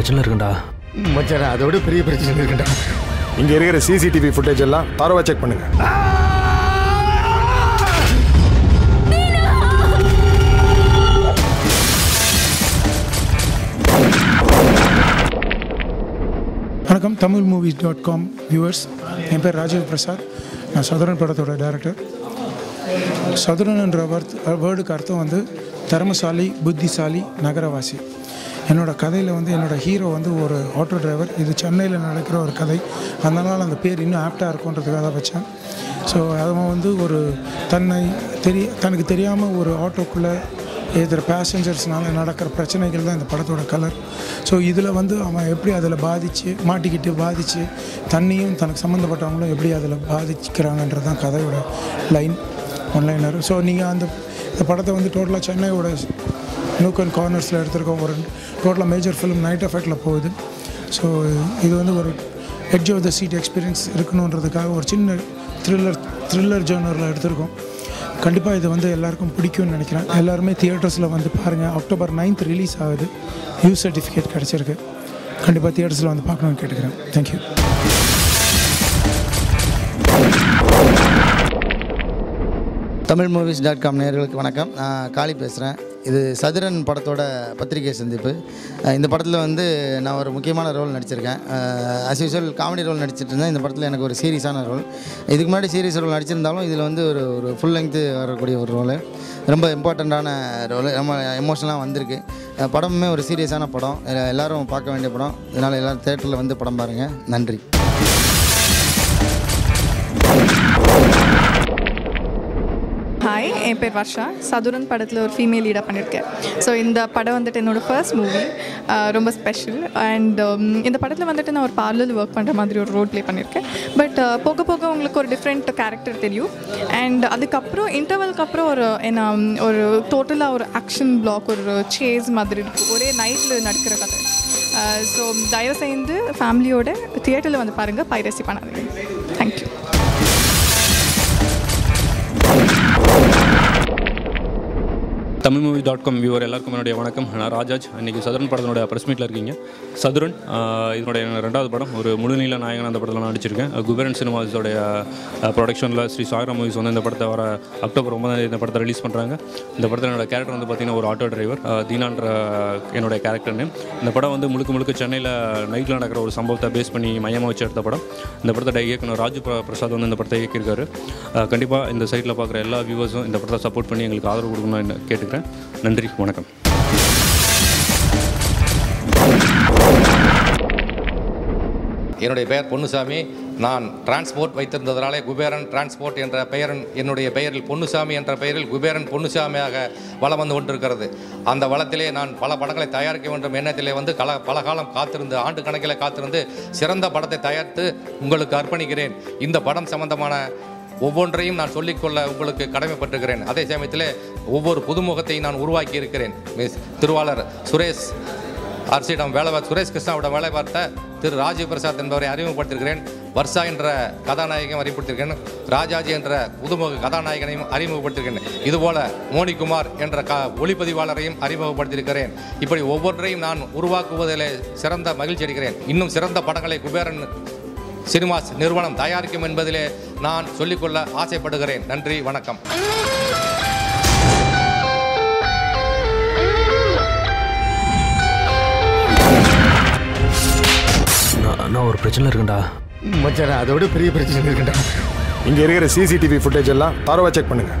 பிரச்சனை இருக்குண்டா மச்சான். அதோட பெரிய பிரச்சனை இருக்குண்டா. இங்க இருக்கிற சிசிடிவி ஃபுட்டேஜ் எல்லாம் தரவா செக் பண்ணுங்க. வணக்கம். tamilmovies.com வியூவர்ஸ், என் பேர் ராஜீவ் பிரசாத். நான் சதுரன் படத்தோட டைரக்டர். சதுரன் என்ற வேர்டுக்கு அர்த்தம் வந்து திறமசாலி, புத்திசாலி, நகரவாசி. என்னோடய கதையில் வந்து என்னோடய ஹீரோ வந்து ஒரு ஆட்டோ டிரைவர். இது சென்னையில் நடக்கிற ஒரு கதை, அதனால் அந்த பேர் இன்னும் ஆப்டாக இருக்குன்றதுக்காக தான் வச்சேன். ஸோ அவன் வந்து ஒரு தனக்கு தெரியாமல் ஒரு ஆட்டோக்குள்ளே எதிர பேசஞ்சர்ஸ்னால நடக்கிற பிரச்சனைகள் தான் இந்த படத்தோட கலர். ஸோ இதில் வந்து அவன் எப்படி அதில் மாட்டிக்கிட்டு தண்ணியும் தனக்கு சம்மந்தப்பட்டவங்களும் எப்படி அதில் பாதிக்கிறாங்கன்றது தான் கதையோட ஒன்லைனர். ஸோ நீங்கள் இந்த படத்தை வந்து டோட்டலாக சென்னையோட நூக் அண்ட் கார்னர்ஸில் எடுத்திருக்கோம். ஒரு டோட்டலாக மேஜர் ஃபிலிம் நைட் எஃபெக்டில் போகுது. ஸோ இது வந்து ஒரு edge of the seat experience இருக்கணுன்றதுக்காக ஒரு சின்ன த்ரில்லர் ஜேர்னரில் எடுத்திருக்கோம். கண்டிப்பாக இது வந்து எல்லாருக்கும் பிடிக்கும்னு நினைக்கிறேன். எல்லாருமே தியேட்டர்ஸில் வந்து பாருங்கள். October 9th ரிலீஸ் ஆகுது. யூ சர்டிஃபிகேட் கிடச்சிருக்கு. கண்டிப்பாக தியேட்டர்ஸில் வந்து பார்க்கணும்னு கேட்டுக்கிறேன். தேங்க்யூ. tamilmovies.com நேயர்களுக்கு வணக்கம். நான் காளி பேசுகிறேன். இது சதுரன் படத்தோட பத்திரிகை சந்திப்பு. இந்த படத்தில் வந்து நான் ஒரு முக்கியமான ரோல் நடிச்சிருக்கேன். ஆஸ் யூசுவல் காமெடி ரோல் நடிச்சிட்டு இருந்தேன். இந்த படத்தில் எனக்கு ஒரு சீரியஸான ரோல். இதுக்கு முன்னாடி சீரியஸ் ரோல் நடிச்சிருந்தாலும் இதில் வந்து ஒரு ஃபுல் லெங்க்த்து வரக்கூடிய ஒரு ரோல். ரொம்ப இம்பார்ட்டண்ட்டான ரோல். ரொம்ப எமோஷனலாக வந்திருக்கு. படமுமே ஒரு சீரியஸான படம். எல்லோரும் பார்க்க வேண்டிய படம். இதனால் எல்லோரும் தேட்டரில் வந்து படம் பாருங்கள். நன்றி. ஹாய், என் பேர் வர்ஷா. சதுரன் படத்தில் ஒரு ஃபீமேல் லீடாக பண்ணியிருக்கேன். ஸோ இந்த படம் வந்துட்டு என்னோடய ஃபர்ஸ்ட் மூவி, ரொம்ப ஸ்பெஷல். அண்ட் இந்த படத்தில் வந்துட்டு நான் ஒரு பார்லரில் ஒர்க் பண்ணுற மாதிரி ஒரு ரோல் ப்ளே பண்ணியிருக்கேன். பட் போக போக உங்களுக்கு ஒரு டிஃப்ரெண்ட் கேரக்டர் தெரியும். அண்ட் அதுக்கப்புறம் இன்டர்வலுக்கு அப்புறம் ஒரு டோட்டலாக ஒரு ஆக்ஷன் பிளாக், ஒரு சேஸ் மாதிரி இருக்கும். ஒரே நைட்டில் நடக்கிற கதை. ஸோ தயவு செய்து ஃபேமிலியோட தியேட்டரில் வந்து பாருங்கள். பைரசி பண்ணாதீங்க. தேங்க்யூ. tamilmovies.com வியூவர் எல்லாருக்கும் என்னுடைய வணக்கம். நான் ராஜாஜ். இன்றைக்கி சதுரன் படத்தினுடைய ப்ரெஸ் மீட்டில் இருக்கீங்க. சதுரன் இதனுடைய 2வது படம். ஒரு முழுநீள நாயகன் அந்த படத்தில் நான் நடிச்சிருக்கேன். குபேரன் சினிமாஸோடைய ப்ரொடக்ஷனில் ஸ்ரீ சாய்ராம் மூவிஸ் வந்து இந்த படத்தை வர October 9 இந்த படத்தை ரிலீஸ் பண்ணுறாங்க. இந்த படத்தில் என்னோடய கேரக்டர் வந்து பார்த்திங்கன்னா ஒரு ஆட்டோ டிரைவர், தீனான்ற என்னுடைய கேரக்டர் நேம். இந்த படம் வந்து முழுக்க சென்னையில் நைட்டில் நடக்கிற ஒரு சம்பவத்தை பேஸ் பண்ணி மையமாக வச்சு எடுத்த படம். இந்த படத்தை இயக்குனர் ராஜு பிரசாத் வந்து இந்த படத்தை இயக்கியிருக்காரு. கண்டிப்பாக இந்த சைட்டில் பார்க்குற எல்லா வியூவர்ஸும் இந்த படத்தை சப்போர்ட் பண்ணி எங்களுக்கு ஆதரவு கொடுக்கணும்னு கேட்டுக்கிறேன். நன்றி, வணக்கம். என்னுடைய பெயர் பொன்னுசாமி. நான் டிரான்ஸ்போர்ட் வைத்திருந்ததனாலே குபேரன் டிரான்ஸ்போர்ட் என்ற என்னுடைய பெயரில் பொன்னுசாமி என்ற பெயரில் குபேரன் பொன்னுசாமியாக வலம் வந்து கொண்டிருக்கிறது. அந்த வளத்திலே நான் பல படங்களை தயாரிக்க வேண்டும் எண்ணத்திலே வந்து பல காலம் காத்திருந்து, ஆண்டு கணக்கில் காத்திருந்து சிறந்த படத்தை தயாரித்து உங்களுக்கு அர்ப்பணிக்கிறேன். இந்த படம் சம்பந்தமான ஒவ்வொன்றையும் நான் சொல்லிக்கொள்ள உங்களுக்கு கடமைப்பட்டிருக்கிறேன். அதே சமயத்தில் ஒவ்வொரு புதுமுகத்தையும் நான் உருவாக்கி இருக்கிறேன். திருவாளர் சுரேஷ் அரசிடம் சுரேஷ் கிருஷ்ணாவிடம் வேலை பார்த்த திரு ராஜீவ் பிரசாத் என்பவரை அறிமுகப்படுத்தியிருக்கிறேன். வர்ஷா என்ற கதாநாயகனையும் அறிமுகப்படுத்தியிருக்கேன். ராஜாஜி என்ற புதுமுக கதாநாயகனையும் அறிமுகப்படுத்தியிருக்கிறேன். இதுபோல மோனிகுமார் என்ற ஒளிப்பதிவாளரையும் அறிமுகப்படுத்தியிருக்கிறேன். இப்படி ஒவ்வொன்றையும் நான் உருவாக்குவதில் சிறந்த மகிழ்ச்சி அடைகிறேன். இன்னும் சிறந்த படங்களை குபேரன் சினிமாஸ் நிறுவனம் தயாரிக்கும் என்பதிலே நான் சொல்லிக்கொள்ள ஆசைப்படுகிறேன். நன்றி, வணக்கம். நான் ஒரு பிரச்சனை இருக்குண்டா மச்சான். அதோட பெரிய பிரச்சனை இருக்குண்டா. இங்க இருக்கிற சிசிடிவி ஃபுட்டேஜ் எல்லாம் தரவா செக் பண்ணுங்க.